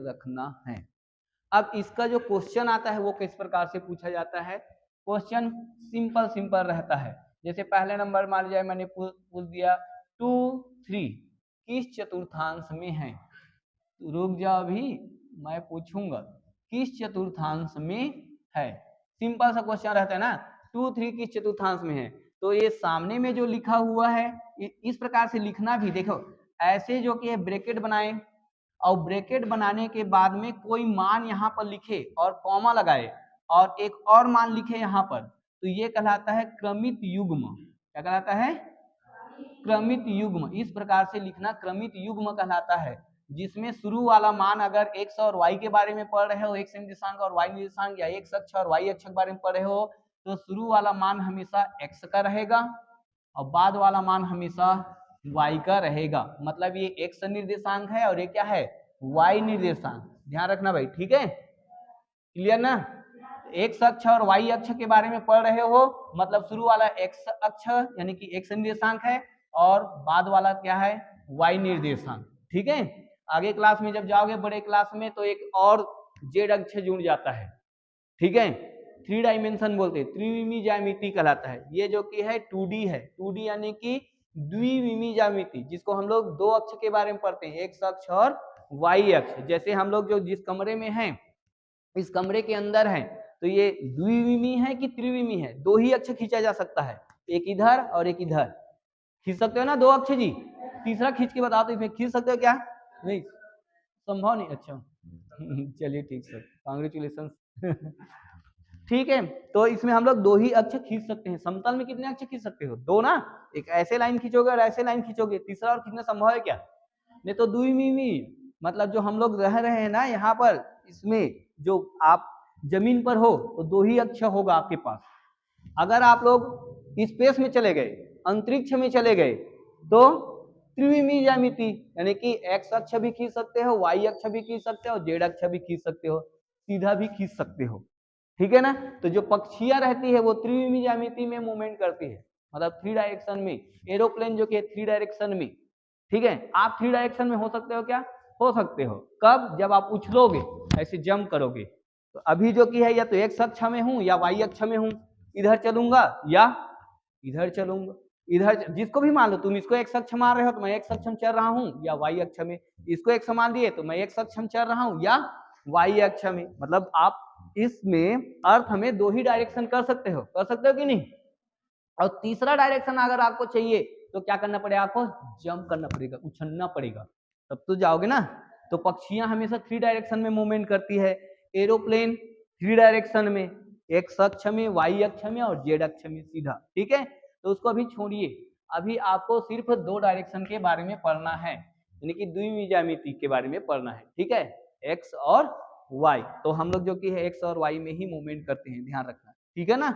रखना है। अब इसका जो क्वेश्चन आता है वो किस प्रकार से पूछा जाता है। क्वेश्चन सिंपल रहता है। जैसे पहले नंबर मान लीजिए मैंने पूछ दिया 2, 3 किस चतुर्थांश में है। रुक जाओ अभी मैं पूछूंगा किस चतुर्थांश में है। सिंपल सा क्वेश्चन रहता है ना, 2, 3 किस चतुर्थांश में है। तो ये सामने में जो लिखा हुआ है इस प्रकार से लिखना भी, देखो ऐसे जो कि ब्रैकेट बनाए और ब्रैकेट बनाने के बाद में कोई मान यहाँ पर लिखे और कॉमा लगाए और एक और मान लिखे यहाँ पर, तो ये कहलाता है क्रमित युग्म। क्या कहलाता है? क्रमित युग्म। इस प्रकार से लिखना क्रमित युग्म कहलाता है, जिसमें शुरू वाला मान अगर x और y के बारे में पढ़ रहे हो, x निर्देशांक और y निर्देशांक, या x अक्ष और y अक्ष के बारे में पढ़ रहे हो, तो शुरू वाला मान हमेशा x का रहेगा और बाद वाला मान हमेशा y का रहेगा। मतलब ये x निर्देशांक है और ये क्या है? y निर्देशांक। ध्यान रखना भाई, ठीक है? क्लियर ना? x अक्ष और y अक्ष के बारे में पढ़ रहे हो, मतलब शुरू वाला x अक्ष यानी कि x निर्देशांक है और बाद वाला क्या है? y निर्देशांक। ठीक है? आगे क्लास में जब जाओगे बड़े क्लास में तो एक और z अक्ष जुड़ जाता है। ठीक है? 3 डायमेंशन बोलते हैं, त्रिविमी ज्यामिति कहलाता है। ये जो कि है 2D है, 2D यानी कि द्विविमी ज्यामिति, जिसको हम लोग दो अक्ष के बारे में पढ़ते हैं, x अक्ष और y अक्ष। जैसे हम लोग जो जिस कमरे में हैं, इस कमरे के अंदर है, तो ये द्विविमी है कि त्रिविमी है? दो ही अक्ष खींचा जा सकता है, एक इधर और एक इधर। खींच सकते हो ना दो अक्ष जी? तीसरा खींच के बताओ तो इसमें खींच सकते हो क्या? नहीं, संभव नहीं। अच्छा चलिए ठीक सर, कांग्रेचुलेशन। ठीक है, तो इसमें हम लोग दो ही अक्ष खींच सकते हैं। समतल में कितने अक्ष खींच सकते हो? दो ना। एक ऐसे लाइन खींचोगे और ऐसे लाइन खींचोगे, तीसरा और खींचना संभव है क्या? नहीं तो द्विविमी, मतलब जो हम लोग रह रहे हैं ना यहाँ पर, इसमें जो आप जमीन पर हो तो दो ही अक्ष होगा आपके पास। अगर आप लोग स्पेस में चले गए, अंतरिक्ष में चले गए, तो त्रिविमी ज्यामिति यानी कि x अक्ष भी खींच सकते हो, y अक्ष भी खींच सकते हो, z अक्ष भी खींच सकते हो, सीधा भी खींच सकते हो। ठीक है ना? तो जो पक्षियां रहती है वो त्रिविमी ज्यामिति में मूवमेंट करती है, मतलब 3 डायरेक्शन में। एरोप्लेन जो कि 3 डायरेक्शन में। ठीक है? आप 3 डायरेक्शन में हो सकते हो क्या? हो सकते हो। कब? जब आप उछलोगे, ऐसे जंप करोगे। तो अभी जो कि है या तो x अक्ष में हूं या y अक्ष में हूं, इधर चलूंगा या इधर चलूंगा। इधर जिसको भी मान लो, तुम इसको x अक्ष मान रहे हो तो मैं x अक्ष में चल रहा हूं या y अक्ष में, इसको x मान दिए तो मैं x अक्ष में चल रहा हूं या y अक्ष में। मतलब आप इसमें अर्थ में दो ही डायरेक्शन कर सकते हो कि नहीं? और तीसरा डायरेक्शन अगर आपको चाहिए तो क्या करना पड़ेगा? आपको जंप करना पड़ेगा, उछलना पड़ेगा, तब तो जाओगे ना। तो पक्षियां हमेशा 3 डायरेक्शन में मूवमेंट करती है। एरोप्लेन 3 डायरेक्शन में, x अक्ष में, y अक्ष में और z अक्ष में सीधा। ठीक है? तो उसको अभी छोड़िए, अभी आपको सिर्फ 2 डायरेक्शन के बारे में पढ़ना है, यानी कि द्विविमी ज्यामिति के बारे में पढ़ना है। ठीक है? x और y, तो हम लोग जो कि है x और y में ही मूवमेंट करते हैं, ध्यान रखना। ठीक है ना?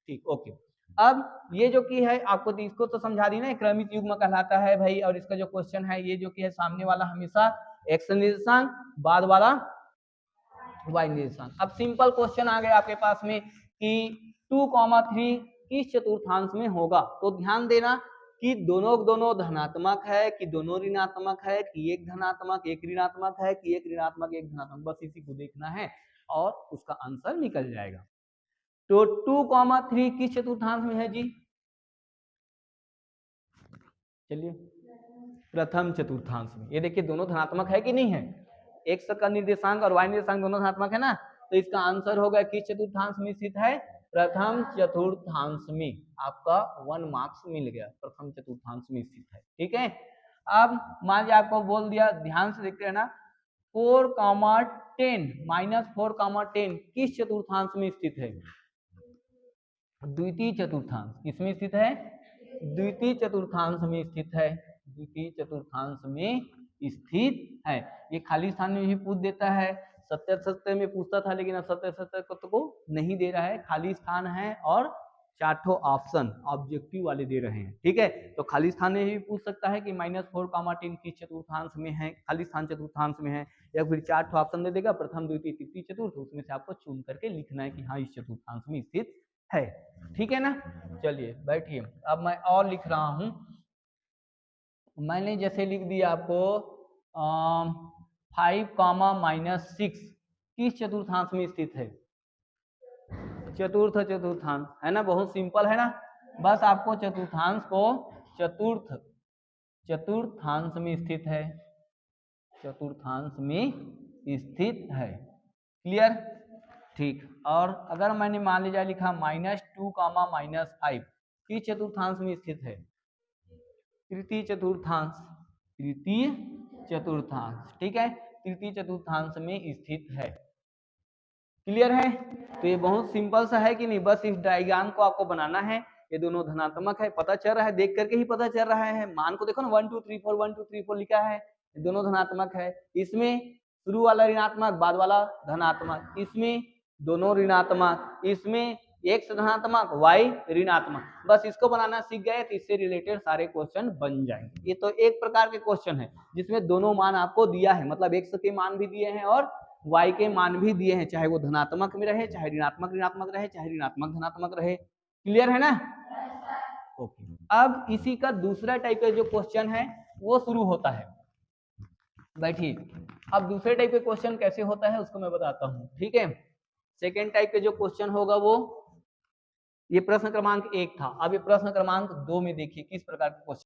ठीक, ओके। अब ये जो कि है आपको इसको तो समझा दी ना, क्रमित युग्म कहलाता है भाई। और इसका जो क्वेश्चन है, ये जो कि है सामने वाला हमेशा x निर्देशांक, बाद वाला y निर्देशांक। अब सिंपल क्वेश्चन आ गया आपके पास में कि 2,3 किस चतुर्थांश में होगा। तो ध्यान देना कि दोनों धनात्मक है कि दोनों ऋणात्मक है, कि एक धनात्मक एक ऋणात्मक है, कि एक ऋणात्मक एक धनात्मक, बस इसी को देखना है और उसका आंसर निकल जाएगा। तो 2,3 किस चतुर्थांश में है जी? चलिए, प्रथम चतुर्थांश में। ये देखिए दोनों धनात्मक है कि नहीं है? x का निर्देशांक और y निर्देशांक दोनों धनात्मक है ना, तो इसका आंसर होगा किस चतुर्थांश में स्थित है? प्रथम चतुर्थांश में। आपका 1 मार्क्स मिल गया, प्रथम चतुर्थांश में स्थित है। ठीक है? अब मान लीजिए आपको बोल दिया, ध्यान से देखते हैं ना, 4,10 -4,10 किस चतुर्थांश में स्थित है? द्वितीय चतुर्थांश। किसमें स्थित है? द्वितीय चतुर्थांश में स्थित है, द्वितीय चतुर्थांश में स्थित है। ये खाली स्थान में भी पूछ देता है, 70 में पूछता था, लेकिन अब 70 को नहीं दे रहा है, खाली स्थान है और 4 ऑप्शन ऑब्जेक्टिव वाले दे रहे हैं। ठीक है? तो खाली स्थान में भी पूछ सकता है कि -4,10 किस चतुर्थांश में है, खाली स्थान चतुर्थांश में है, या फिर 4 ऑप्शन दे देगा, प्रथम द्वितीय तृतीय चतुर्थ, उसमें से आपको चुन करके लिखना है कि हाँ इस चतुर्थांश में स्थित है। ठीक है ना? चलिए बैठिए, अब मैं और लिख रहा हूं। मैंने जैसे लिख दिया आपको 5, किस चतुर्थांश में स्थित है? चतुर्थांश है ना, बहुत सिंपल है ना। बस आपको चतुर्थांश को चतुर्थांश में स्थित है, चतुर्थांश में स्थित है। क्लियर? ठीक। और अगर मैंने मान लीजिए लिखा -2, -5 किस चतुर्थांश में स्थित है? तृतीय चतुर्थांश, तृतीय चतुर्थांश, ठीक है, तृतीय चतुर्थांश में स्थित है। क्लियर है? तो ये बहुत सिंपल सा है कि नहीं, बस इस डायग्राम को आपको बनाना है। ये दोनों धनात्मक है, पता चल रहा है, देख करके ही पता चल रहा है। मान को देखो ना, 1 2 3 4 1 2 3 4 लिखा है, ये दोनों धनात्मक है। इसमें शुरू वाला ऋणात्मक, बाद वाला धनात्मक, इसमें दोनों ऋणात्मक, इसमें x धनात्मक y ऋणात्मक। बस इसको बनाना सीख गए तो इससे रिलेटेड सारे क्वेश्चन बन जाएंगे। ये तो एक प्रकार के क्वेश्चन है जिसमें दोनों मान आपको दिया है, मतलब x के मान भी दिए हैं और y के मान भी दिए हैं, चाहे वो धनात्मक में रहे, चाहे ऋणात्मक रहे, चाहे ऋणात्मक धनात्मक रहे। क्लियर है ना? ओके। अब इसी का दूसरा टाइप का जो क्वेश्चन है वो शुरू होता है। बैठिए, अब दूसरे टाइप के क्वेश्चन कैसे होता है उसको मैं बताता हूँ, ठीक है। सेकेंड टाइप के जो क्वेश्चन होगा वो, ये प्रश्न क्रमांक 1 था। अब ये प्रश्न क्रमांक 2 में देखिए किस प्रकार का क्वेश्चन